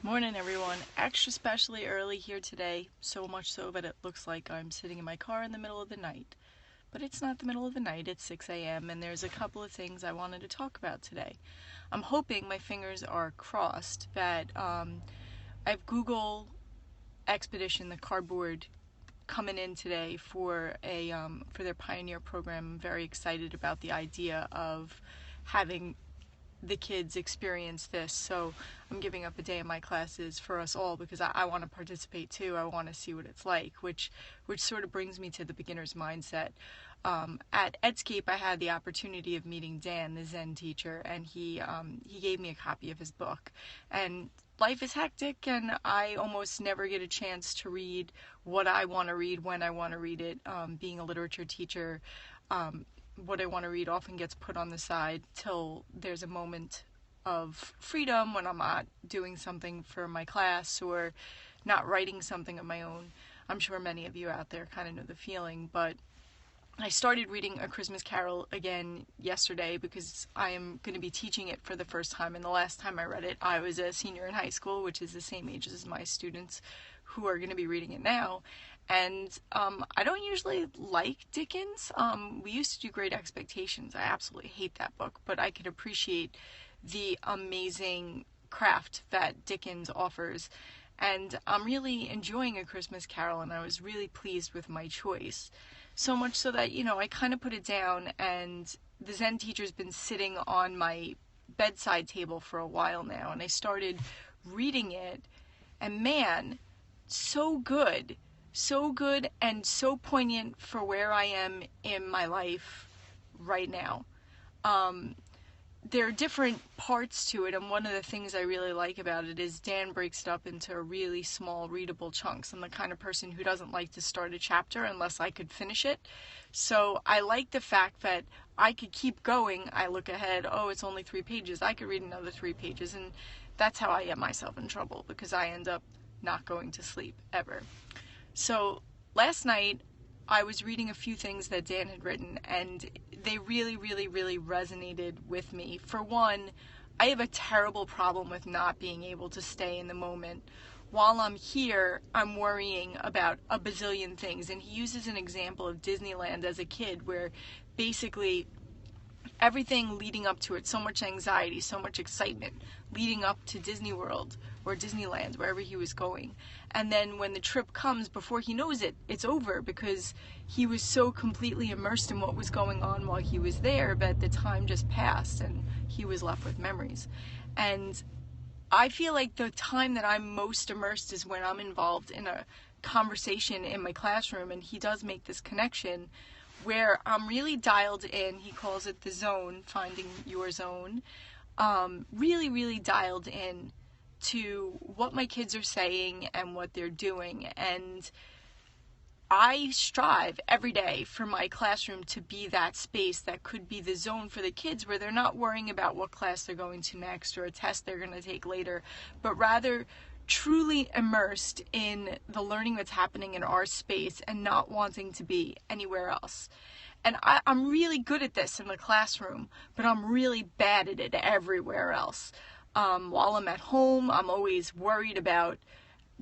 Morning everyone, extra specially early here today, so much so that it looks like I'm sitting in my car in the middle of the night. But it's not the middle of the night, it's 6 a.m. and there's a couple of things I wanted to talk about today. I'm hoping, my fingers are crossed, that I have Google Expedition, the cardboard, coming in today for their Pioneer program. I'm very excited about the idea of having the kids experience this, so I'm giving up a day of my classes for us all because I want to participate too. I want to see what it's like, which sort of brings me to the beginner's mindset. At Edscape, I had the opportunity of meeting Dan, the Zen Teacher, and he gave me a copy of his book. And life is hectic, and I almost never get a chance to read what I want to read when I want to read it. Being a literature teacher, what I want to read often gets put on the side till there's a moment of freedom when I'm not doing something for my class or not writing something of my own. I'm sure many of you out there kind of know the feeling, but I started reading A Christmas Carol again yesterday because I am going to be teaching it for the first time, and the last time I read it, I was a senior in high school, which is the same age as my students who are going to be reading it now. And I don't usually like Dickens. We used to do Great Expectations. I absolutely hate that book, but I could appreciate the amazing craft that Dickens offers. And I'm really enjoying A Christmas Carol, and I was really pleased with my choice. So much so that, I kind of put it down, and the Zen Teacher's been sitting on my bedside table for a while now, and I started reading it, and man, so good and so poignant for where I am in my life right now. There are different parts to it, and one of the things I really like about it is Dan breaks it up into really small, readable chunks. I'm the kind of person who doesn't like to start a chapter unless I could finish it. So I like the fact that I could keep going. I look ahead, oh, it's only 3 pages. I could read another 3 pages, and that's how I get myself in trouble, because I end up not going to sleep ever. So last night, I was reading a few things that Dan had written, and they really, really, really resonated with me. For one, I have a terrible problem with not being able to stay in the moment. While I'm here, I'm worrying about a bazillion things, and he uses an example of Disneyland as a kid, where basically everything leading up to it, so much anxiety, so much excitement leading up to Disney World or Disneyland, wherever he was going. And then when the trip comes, before he knows it, it's over, because he was so completely immersed in what was going on while he was there that the time just passed and he was left with memories. And I feel like the time that I'm most immersed is when I'm involved in a conversation in my classroom, and he does make this connection where I'm really dialed in. He calls it the zone, finding your zone. Really, really dialed in to what my kids are saying and what they're doing. And I strive every day for my classroom to be that space that could be the zone for the kids, where they're not worrying about what class they're going to next or a test they're going to take later, but rather truly immersed in the learning that's happening in our space and not wanting to be anywhere else. And I'm really good at this in the classroom, but I'm really bad at it everywhere else. While I'm at home, I'm always worried about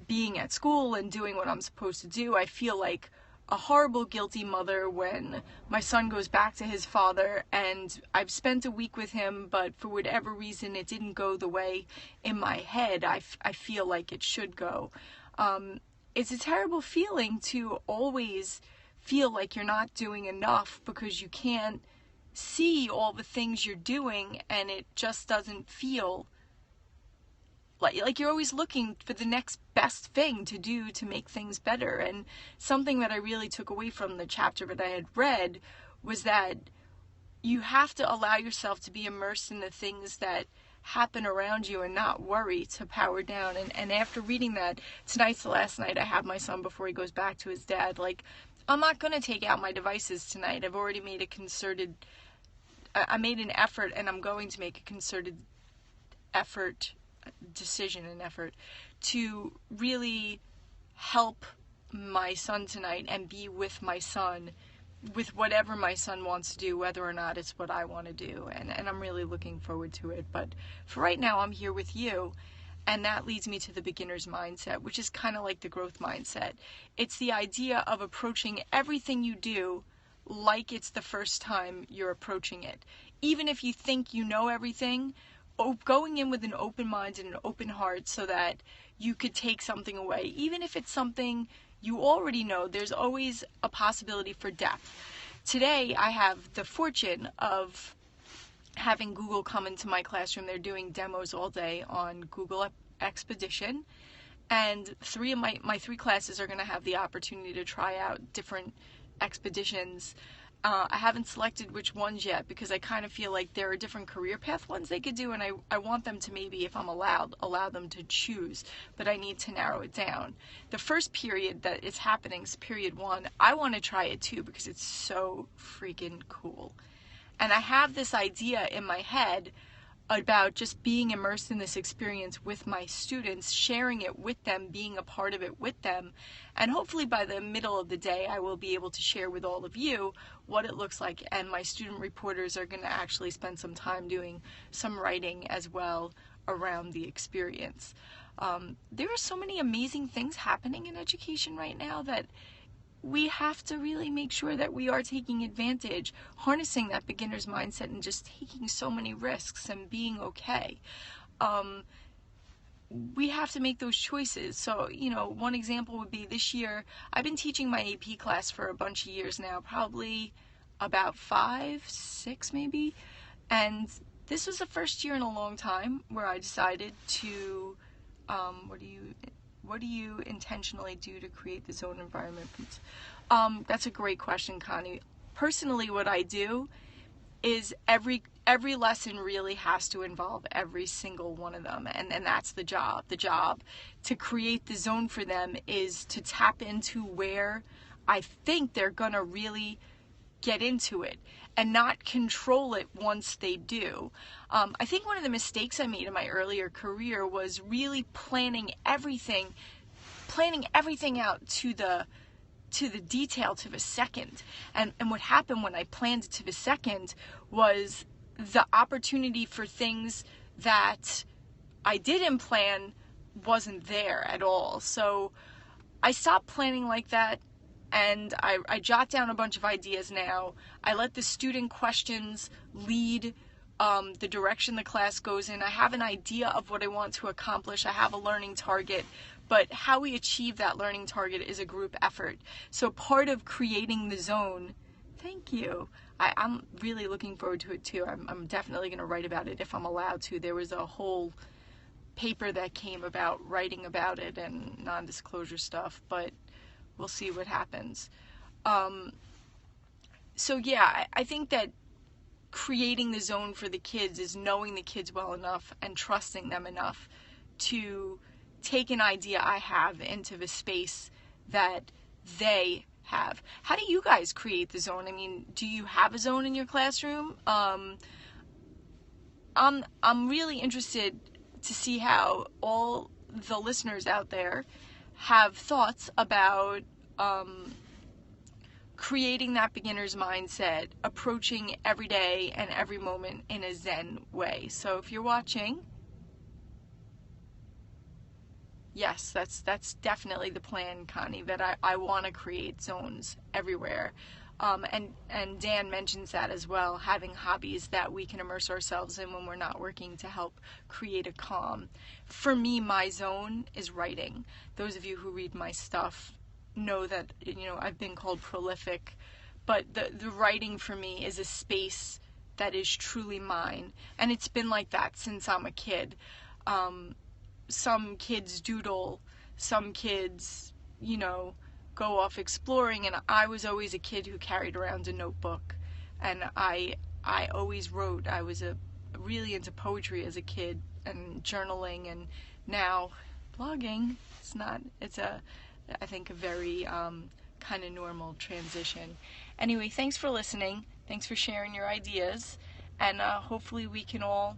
being at school and doing what I'm supposed to do. I feel like a horrible, guilty mother when my son goes back to his father, and I've spent a week with him, but for whatever reason it didn't go the way in my head I feel like it should go. It's a terrible feeling to always feel like you're not doing enough because you can't see all the things you're doing, and it just doesn't feel like you're always looking for the next best thing to do to make things better. And something that I really took away from the chapter that I had read was that you have to allow yourself to be immersed in the things that happen around you and not worry, to power down. And after reading that, tonight's the last night I have my son before he goes back to his dad. Like, I'm not going to take out my devices tonight. I've already made I made an effort, and I'm going to make a concerted decision and effort to really help my son tonight and be with my son with whatever my son wants to do, whether or not it's what I want to do. And I'm really looking forward to it. But for right now, I'm here with you. And that leads me to the beginner's mindset, which is kind of like the growth mindset. It's the idea of approaching everything you do like it's the first time you're approaching it. Even if you think you know everything, going in with an open mind and an open heart so that you could take something away. Even if it's something you already know, there's always a possibility for depth. Today, I have the fortune of having Google come into my classroom. They're doing demos all day on Google Expedition, and my three classes are going to have the opportunity to try out different expeditions. I haven't selected which ones yet because I kind of feel like there are different career path ones they could do, and I want them to, maybe if I'm allowed, allow them to choose, but I need to narrow it down. The first period that is happening is period 1. I want to try it too because it's so freaking cool. And I have this idea in my head about just being immersed in this experience with my students, sharing it with them, being a part of it with them. And hopefully by the middle of the day, I will be able to share with all of you what it looks like. And my student reporters are going to actually spend some time doing some writing as well around the experience. There are so many amazing things happening in education right now that we have to really make sure that we are taking advantage, harnessing that beginner's mindset and just taking so many risks and being okay. We have to make those choices. So, one example would be this year, I've been teaching my AP class for a bunch of years now, probably about 5, 6 maybe. And this was the first year in a long time where I decided to, what do you intentionally do to create the zone environment? That's a great question, Connie. Personally, what I do is every lesson really has to involve every single one of them, and that's the job. The job to create the zone for them is to tap into where I think they're gonna really get into it and not control it once they do. I think one of the mistakes I made in my earlier career was really planning everything out to the detail, to the second. And what happened when I planned it to the second was the opportunity for things that I didn't plan wasn't there at all. So I stopped planning like that, and I jot down a bunch of ideas now. I let the student questions lead the direction the class goes in. I have an idea of what I want to accomplish. I have a learning target, but how we achieve that learning target is a group effort. So part of creating the zone, thank you. I'm really looking forward to it too. I'm definitely going to write about it if I'm allowed to. There was a whole paper that came about writing about it and non-disclosure stuff, but we'll see what happens. So yeah, I think that creating the zone for the kids is knowing the kids well enough and trusting them enough to take an idea I have into the space that they have. How do you guys create the zone? I mean, do you have a zone in your classroom? I'm really interested to see how all the listeners out there have thoughts about creating that beginner's mindset, approaching every day and every moment in a Zen way. So if you're watching, yes, that's definitely the plan, Connie, that I want to create zones everywhere. And Dan mentions that as well, having hobbies that we can immerse ourselves in when we're not working to help create a calm. For me, my zone is writing. Those of you who read my stuff know that, I've been called prolific, but the writing for me is a space that is truly mine. And it's been like that since I'm a kid. Some kids doodle, some kids, go off exploring, and I was always a kid who carried around a notebook, and I always wrote. I was really into poetry as a kid and journaling, and now blogging. It's I think a very kind of normal transition. Anyway, thanks for listening. Thanks for sharing your ideas, and hopefully we can all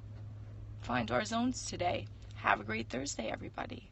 find our zones today. Have a great Thursday, everybody.